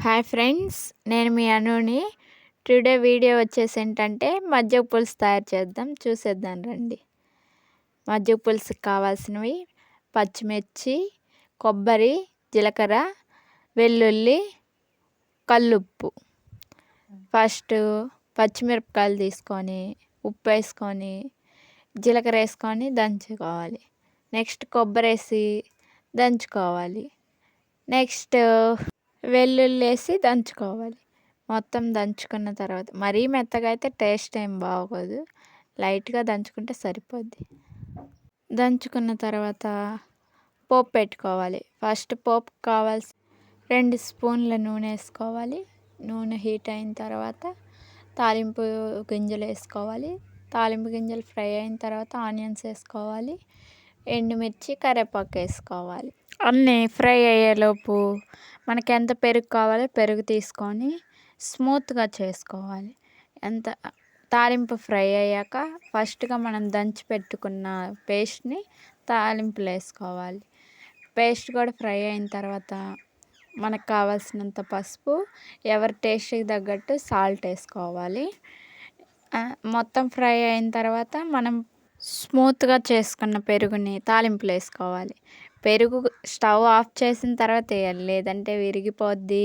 Hi friends, నేను మీ అనుని. Today video వచ్చేసి ఏంటంటే మజ్జిగ పులుసు తయారు చేద్దాం, చూసేద్దాం రండి. మజ్జిగ పులుసుకి కావాల్సినవి పచ్చిమిర్చి, కొబ్బరి, జీలకర్ర, వెల్లుల్లి, కల్లుప్పు. ఫస్ట్ పచ్చిమిరపకాయలు తీసుకొని ఉప్పు వేసుకొని జీలకర్ర వేసుకొని దంచుకోవాలి. నెక్స్ట్ కొబ్బరి వేసి దంచుకోవాలి. నెక్స్ట్ వెల్లుల్లి వేసి దంచుకోవాలి. మొత్తం దంచుకున్న తర్వాత మరీ మెత్తగా అయితే టేస్ట్ ఏం బాగోదు, లైట్గా దంచుకుంటే సరిపోద్ది. దంచుకున్న తర్వాత పోపు పెట్టుకోవాలి. ఫస్ట్ పోపు కావాల్సి 2 స్పూన్ల నూనె వేసుకోవాలి. నూనె హీట్ అయిన తర్వాత తాలింపు గింజలు వేసుకోవాలి. తాలింపు గింజలు ఫ్రై అయిన తర్వాత ఆనియన్స్ వేసుకోవాలి. ఎండుమిర్చి, కరివేపాకు వేసుకోవాలి. అన్నీ ఫ్రై అయ్యేలోపు మనకి ఎంత పెరుగు కావాలో పెరుగు తీసుకొని స్మూత్గా చేసుకోవాలి. ఎంత తాలింపు ఫ్రై అయ్యాక ఫస్ట్గా మనం దంచి పెట్టుకున్న పేస్ట్ని తాలింపులో వేసుకోవాలి. పేస్ట్ కూడా ఫ్రై అయిన తర్వాత మనకు కావాల్సినంత పసుపు, ఎవరి టేస్ట్కి తగ్గట్టు సాల్ట్ వేసుకోవాలి. మొత్తం ఫ్రై అయిన తర్వాత మనం స్మూత్గా చేసుకున్న పెరుగుని తాలింపులో వేసుకోవాలి. పెరుగు స్టవ్ ఆఫ్ చేసిన తర్వాత వేయాలి, లేదంటే విరిగిపోద్ది.